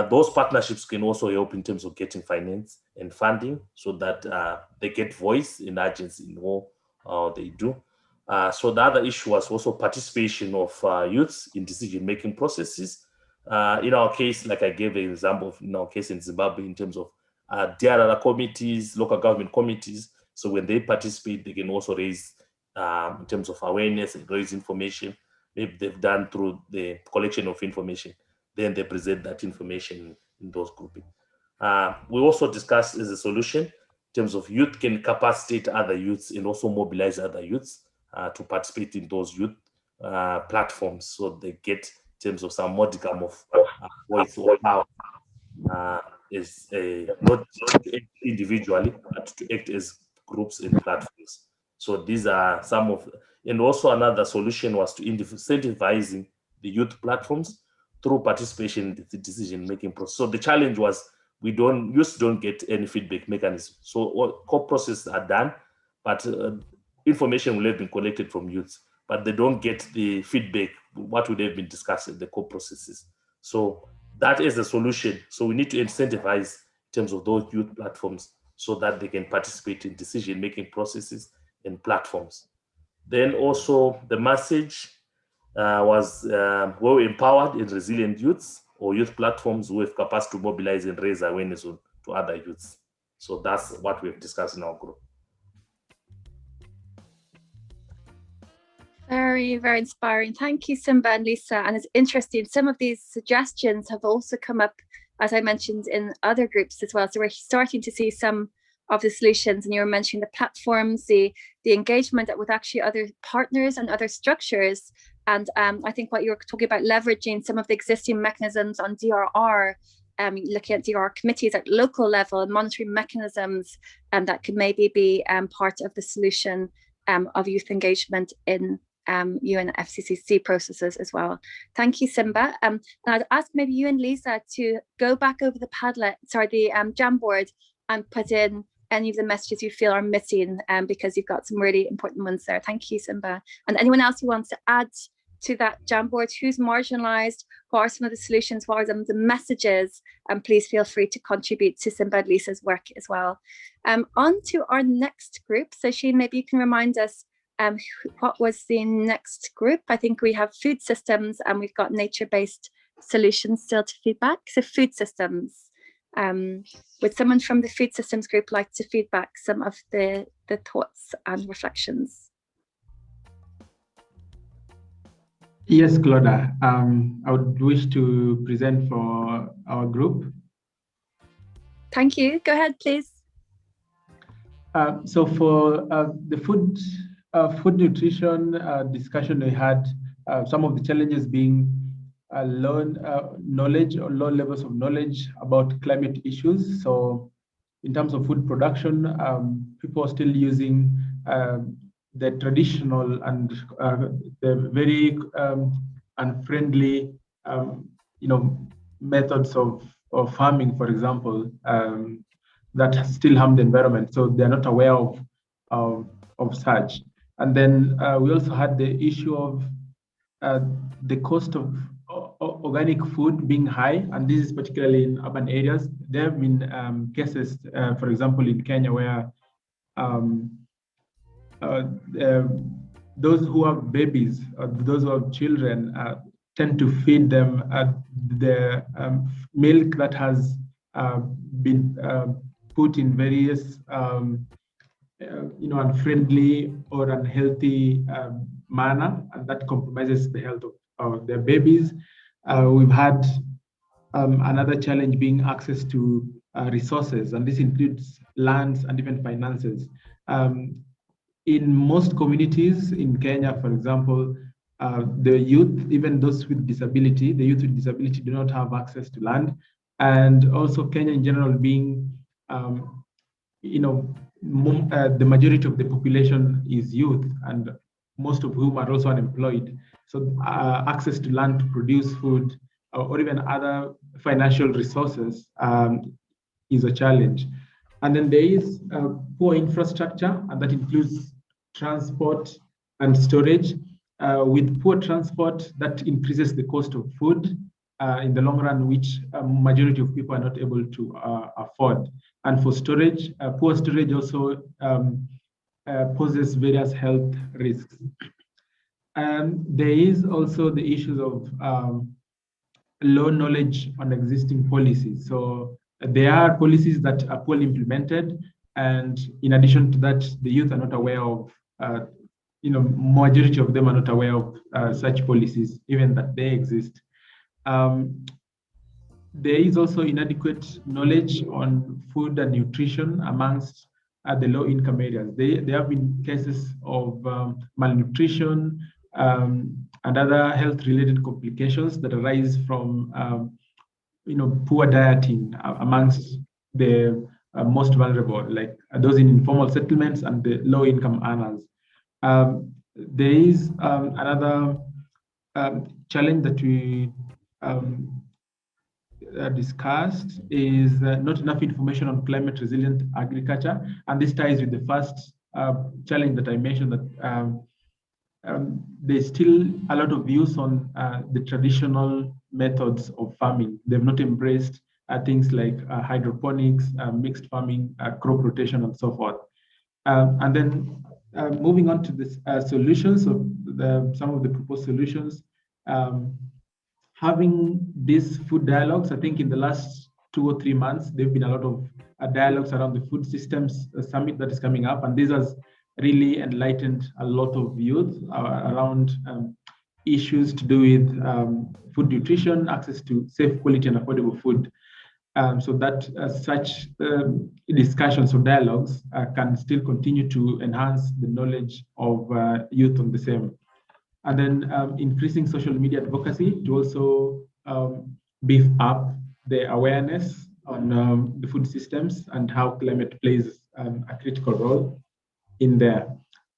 Those partnerships can also help in terms of getting finance and funding so that they get voice and agency in all they do. So the other issue was also participation of youths in decision-making processes. In our case, like I gave an example of in our case in Zimbabwe, in terms of DRR committees, local government committees. So when they participate, they can also raise in terms of awareness and raise information. Maybe they've done through the collection of information. Then they present that information in those grouping. We also discussed as a solution in terms of youth can capacitate other youths and also mobilize other youths to participate in those youth platforms, so they get in terms of some modicum of voice or power is not to act individually, but to act as groups and platforms. So these are some of, and also another solution was to incentivizing the youth platforms through participation in the decision-making process. So the challenge was youth don't get any feedback mechanism. So all core processes are done, but information will have been collected from youths, but they don't get the feedback, what would have been discussed in the core processes. So that is the solution. So we need to incentivize in terms of those youth platforms so that they can participate in decision-making processes and platforms. Then also the message was well empowered and resilient youths or youth platforms who have capacity to mobilize and raise awareness to other youths. So that's what we've discussed in our group. Very, very inspiring. Thank you, Simba and Lisa. And it's interesting, some of these suggestions have also come up, as I mentioned, in other groups as well. So we're starting to see some of the solutions, and you were mentioning the platforms, the engagement with actually other partners and other structures. And I think what you were talking about, leveraging some of the existing mechanisms on DRR, looking at DRR committees at local level and monitoring mechanisms that could maybe be part of the solution of youth engagement in UN FCCC processes as well. Thank you, Simba. And I'd ask maybe you and Lisa to go back over the Padlet, the Jamboard, and put in any of the messages you feel are missing, because you've got some really important ones there. Thank you, Simba. And anyone else who wants to add to that Jamboard, who's marginalized, what are some of the solutions, what are some of the messages, and please feel free to contribute to Simba and Lisa's work as well. On to our next group. So Sheen, maybe you can remind us what was the next group? I think we have food systems and we've got nature-based solutions still to feedback. So food systems. Would someone from the food systems group like to feedback some of the thoughts and reflections? Yes, Claudia. I would wish to present for our group. Thank you. Go ahead, please. So for the food nutrition discussion, we had some of the challenges being knowledge or low levels of knowledge about climate issues. So in terms of food production, people are still using the traditional and the very unfriendly, methods of farming, for example, that still harm the environment. So they're not aware of such. And then we also had the issue of the cost of organic food being high, and this is particularly in urban areas. There have been cases, for example, in Kenya, where those who have babies, those who have children, tend to feed them the milk that has been put in various unfriendly or unhealthy manner, and that compromises the health of their babies. We've had another challenge being access to resources, and this includes lands and even finances. In most communities in Kenya, for example, the youth, even those with disability, the youth with disability do not have access to land. And also Kenya in general being, the majority of the population is youth, and most of whom are also unemployed. So access to land to produce food or even other financial resources is a challenge. And then there is poor infrastructure, and that includes transport and storage. With poor transport, that increases the cost of food in the long run, which a majority of people are not able to afford. And for storage, poor storage also poses various health risks. There is also the issues of low knowledge on existing policies. So there are policies that are poorly implemented, and in addition to that, the youth are not aware of, majority of them are not aware of such policies, even that they exist. There is also inadequate knowledge on food and nutrition amongst the low-income areas. There have been cases of malnutrition and other health-related complications that arise from poor dieting amongst the most vulnerable, like those in informal settlements and the low-income earners. There is another challenge that we discussed is not enough information on climate resilient agriculture, and this ties with the first challenge that I mentioned, that there's still a lot of views on the traditional methods of farming. They've not embraced things like hydroponics, mixed farming, crop rotation, and so forth. And then moving on to the solutions, of some of the proposed solutions. Having these food dialogues, I think in the last 2 or 3 months, there have been a lot of dialogues around the food systems summit that is coming up, and this has really enlightened a lot of youth around issues to do with food nutrition, access to safe, quality, and affordable food. So that such discussions or dialogues can still continue to enhance the knowledge of youth on the same. And then increasing social media advocacy to also beef up the awareness on the food systems and how climate plays a critical role in there.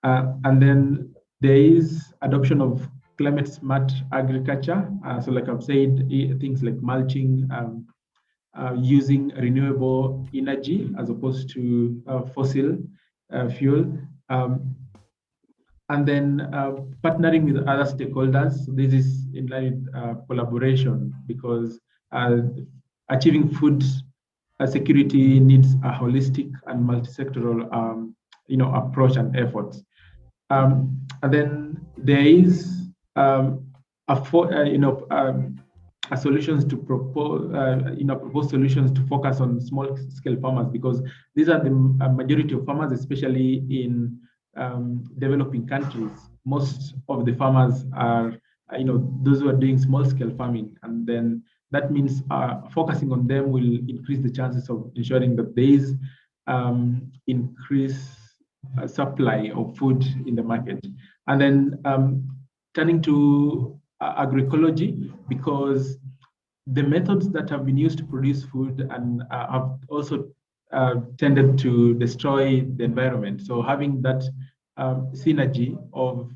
And then there is adoption of climate smart agriculture. So like I've said, things like mulching, using renewable energy as opposed to fossil fuel. And then partnering with other stakeholders. This is in line with collaboration, because achieving food security needs a holistic and multi-sectoral approach and efforts. And then there is solutions to propose, propose solutions to focus on small-scale farmers, because these are the majority of farmers, especially in developing countries. Most of the farmers are, those who are doing small-scale farming, and then that means focusing on them will increase the chances of ensuring that there is increased supply of food in the market. And then turning to agroecology, because the methods that have been used to produce food and have also tended to destroy the environment. So having that synergy of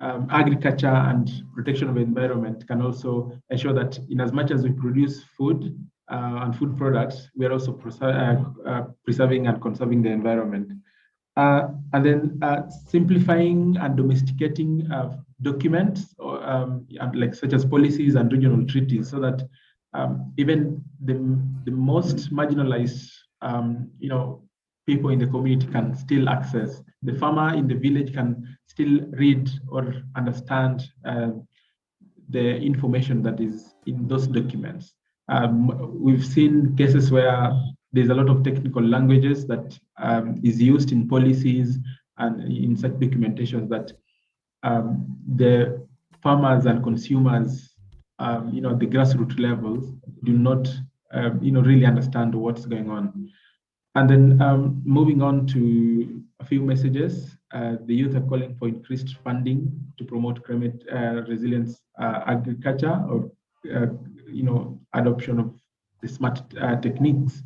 agriculture and protection of the environment can also ensure that in as much as we produce food and food products, we are also preserving and conserving the environment. And then simplifying and domesticating documents, like such as policies and regional treaties, so that even the most marginalized, people in the community can still access. The farmer in the village can still read or understand the information that is in those documents. We've seen cases where there's a lot of technical languages that is used in policies and in such documentations that the farmers and consumers, the grassroots levels, do not, really understand what's going on. And then moving on to a few messages, the youth are calling for increased funding to promote climate resilience agriculture, or adoption of the smart techniques.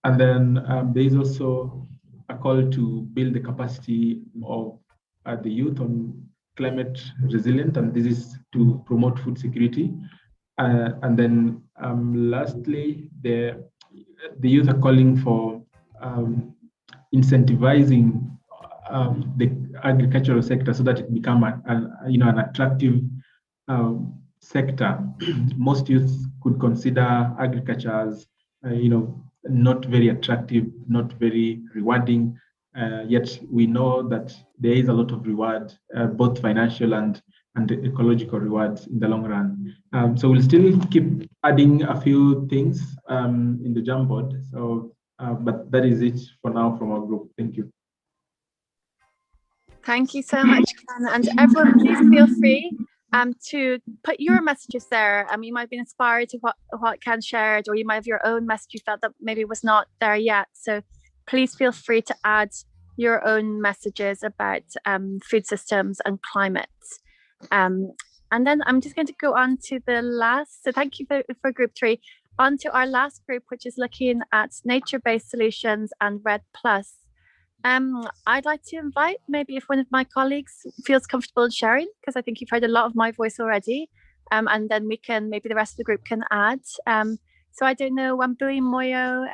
And then there is also a call to build the capacity of the youth on climate resilient, and this is to promote food security. And then lastly, the youth are calling for incentivizing the agricultural sector so that it become an attractive sector. Most youth could consider agriculture as not very attractive, not very rewarding, yet we know that there is a lot of reward, both financial and ecological rewards in the long run. So we'll still keep adding a few things in the Jamboard. So, but that is it for now from our group. Thank you. Thank you so much, Ken. And everyone, please feel free to put your messages there. You might have been inspired to what Ken shared, or you might have your own message you felt that maybe was not there yet. So please feel free to add your own messages about food systems and climate. And then I'm just going to go on to the last. So thank you for group 3. On to our last group, which is looking at nature-based solutions and REDD+. I'd like to invite, maybe if one of my colleagues feels comfortable in sharing, because I think you've heard a lot of my voice already, and then we can, maybe the rest of the group can add. So I don't know, Wambui, Moyo,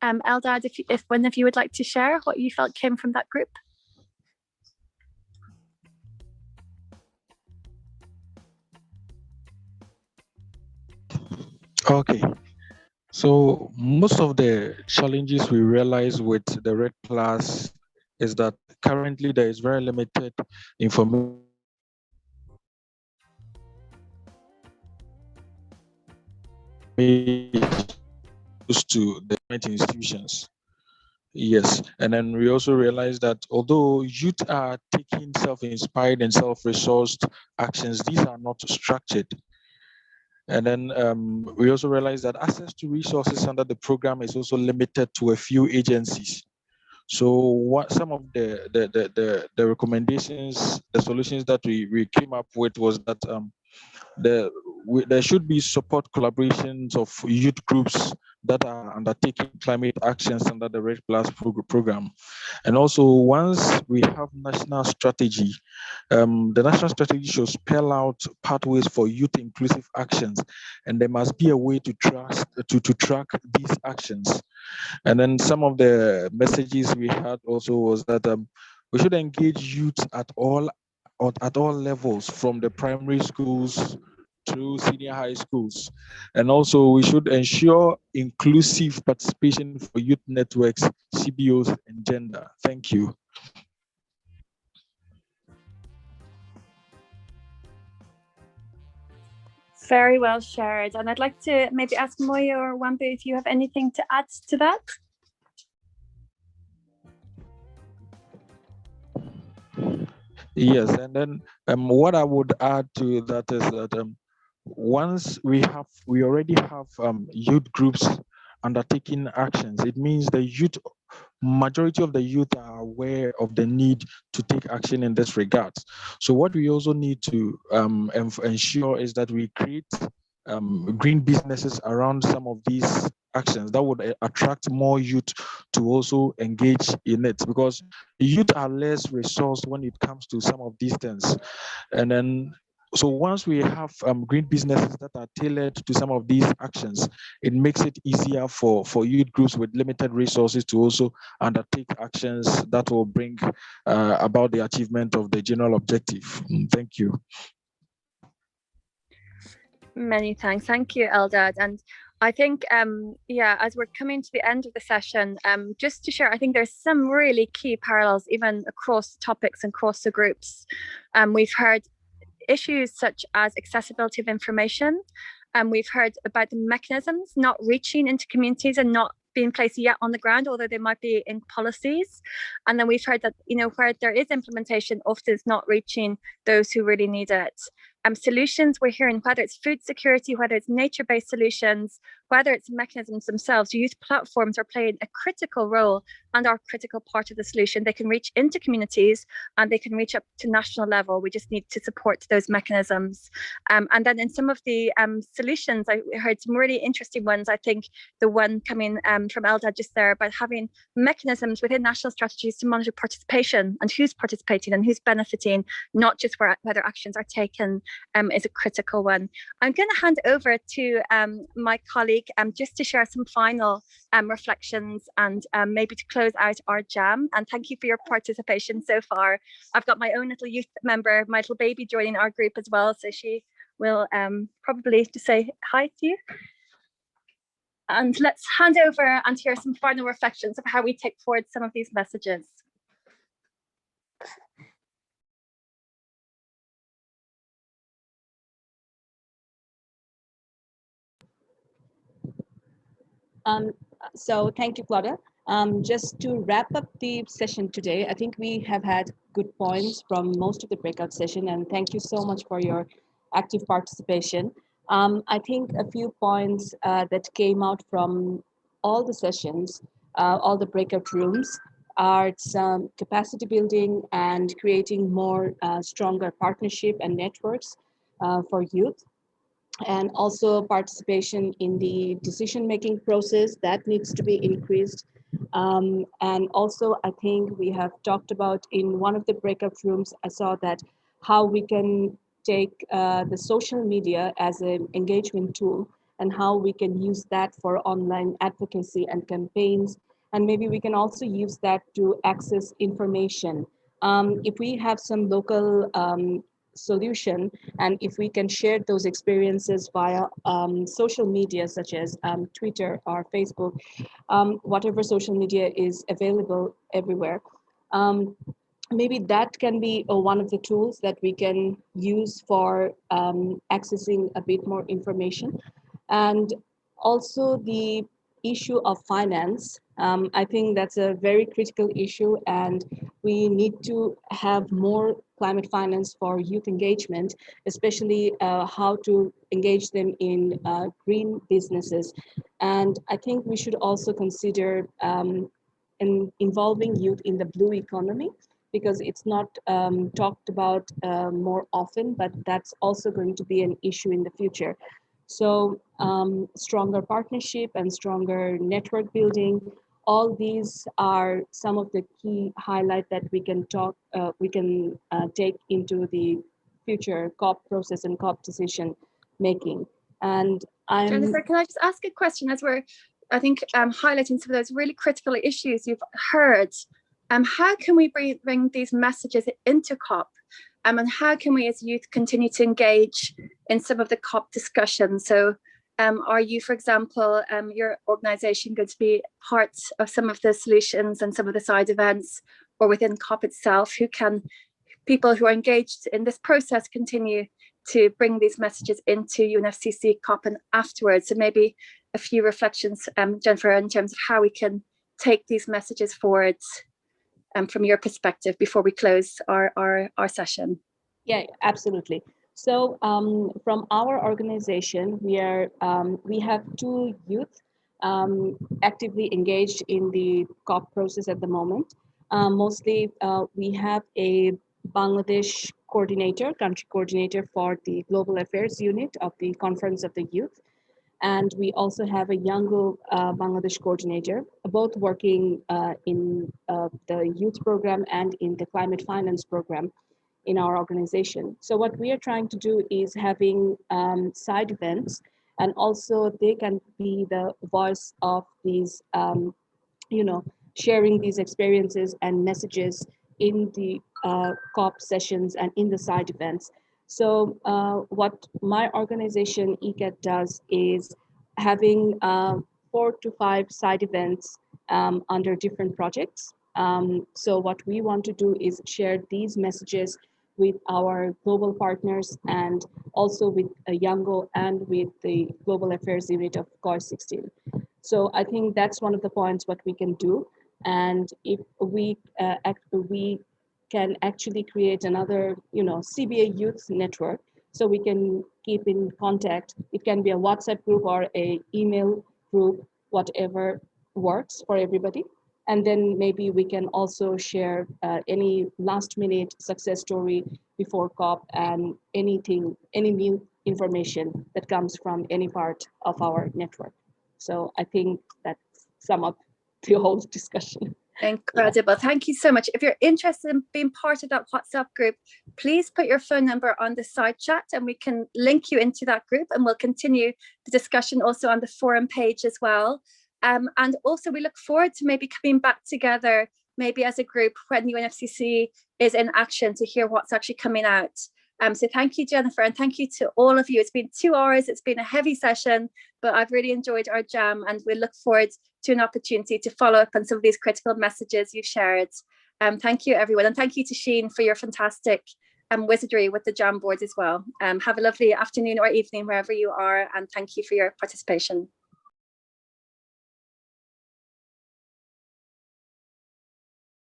Eldad, if one of you would like to share what you felt came from that group. Okay. So most of the challenges we realize with the REDD+ is that currently there is very limited information to the institutions. Yes, and then we also realize that although youth are taking self-inspired and self-resourced actions, these are not structured. And then we also realize that access to resources under the program is also limited to a few agencies. So what some of the recommendations, the solutions that we came up with was that there should be support collaborations of youth groups that are undertaking climate actions under the REDD+ program. And also, once we have national strategy, the national strategy should spell out pathways for youth inclusive actions, and there must be a way to track these actions. And then some of the messages we had also was that we should engage youth at all levels, from the primary schools to senior high schools. And also we should ensure inclusive participation for youth networks, CBOs, and gender. Thank you. Very well shared. And I'd like to maybe ask Moyo or Wambu if you have anything to add to that. Yes, and then what I would add to that is that once we already have youth groups undertaking actions, it means the majority of the youth are aware of the need to take action in this regard. So what we also need to ensure is that we create green businesses around some of these actions that would attract more youth to also engage in it, because youth are less resourced when it comes to some of these things. And then so once we have green businesses that are tailored to some of these actions, it makes it easier for youth groups with limited resources to also undertake actions that will bring about the achievement of the general objective. Thank you. Many thanks. Thank you, Eldad. And I think, yeah, as we're coming to the end of the session, just to share, I think there's some really key parallels even across topics and across the groups. We've heard issues such as accessibility of information. We've heard about the mechanisms not reaching into communities and not being placed yet on the ground, although they might be in policies. And then we've heard that, you know, where there is implementation, often it's not reaching those who really need it. Solutions we're hearing, whether it's food security, whether it's nature-based solutions, whether it's mechanisms themselves, youth platforms are playing a critical role and are a critical part of the solution. They can reach into communities and they can reach up to national level. We just need to support those mechanisms. And then in some of the solutions, I heard some really interesting ones. I think the one coming from Eldad just there about having mechanisms within national strategies to monitor participation and who's participating and who's benefiting, not just whether actions are taken, is a critical one. I'm going to hand over to my colleague just to share some final reflections and maybe to close out our jam. And thank you for your participation so far. I've got my own little youth member, my little baby, joining our group as well. So she will probably just say hi to you. And let's hand over and hear some final reflections of how we take forward some of these messages. So thank you, Claudia. Just to wrap up the session today, I think we have had good points from most of the breakout session, and thank you so much for your active participation. I think a few points that came out from all the sessions, all the breakout rooms, are some capacity building and creating more stronger partnership and networks for youth, and also participation in the decision-making process that needs to be increased. And also, I think we have talked about in one of the breakout rooms, I saw that how we can take the social media as an engagement tool and how we can use that for online advocacy and campaigns. And maybe we can also use that to access information. If we have some local solution, and if we can share those experiences via social media such as Twitter or Facebook, whatever social media is available everywhere, maybe that can be one of the tools that we can use for accessing a bit more information. And also the issue of finance, I think that's a very critical issue, and we need to have more climate finance for youth engagement, especially how to engage them in green businesses. And I think we should also consider involving youth in the blue economy, because it's not talked about more often, but that's also going to be an issue in the future. So stronger partnership and stronger network building, all these are some of the key highlights that we can take into the future COP process and COP decision making. And Jennifer, can I just ask a question as we're, I think, highlighting some of those really critical issues you've heard? How can we bring these messages into COP? And how can we as youth continue to engage in some of the COP discussions? So are you, for example, your organization going to be part of some of the solutions and some of the side events, or within COP itself, people who are engaged in this process continue to bring these messages into UNFCCC COP and afterwards? So maybe a few reflections, Jennifer, in terms of how we can take these messages forward from your perspective before we close our session. Yeah, absolutely. So from our organization, we have 2 youth actively engaged in the COP process at the moment. Mostly we have a Bangladesh coordinator, country coordinator for the Global Affairs Unit of the Conference of the Youth. And we also have a Yango Bangladesh coordinator, both working in the youth program and in the climate finance program in our organization. So what we are trying to do is having side events, and also they can be the voice of these, sharing these experiences and messages in the COP sessions and in the side events. So what my organization, ECAT, does is having 4 to 5 side events under different projects. So what we want to do is share these messages with our global partners, and also with Yango and with the Global Affairs Unit of COR16. So I think that's one of the points what we can do. And if we can actually create another, CBA youth network, so we can keep in contact. It can be a WhatsApp group or a email group, whatever works for everybody. And then maybe we can also share any last minute success story before COP, and any new information that comes from any part of our network. So I think that sum up the whole discussion. Incredible. Yeah. Thank you so much. If you're interested in being part of that WhatsApp group, please put your phone number on the side chat and we can link you into that group, and we'll continue the discussion also on the forum page as well. And also we look forward to maybe coming back together, maybe as a group when UNFCCC is in action, to hear what's actually coming out. So thank you, Jennifer, and thank you to all of you. It's been 2 hours. It's been a heavy session, but I've really enjoyed our jam, and we look forward to an opportunity to follow up on some of these critical messages you've shared. Thank you, everyone, and thank you to Sheen for your fantastic wizardry with the jam boards as well. Have a lovely afternoon or evening wherever you are, and thank you for your participation.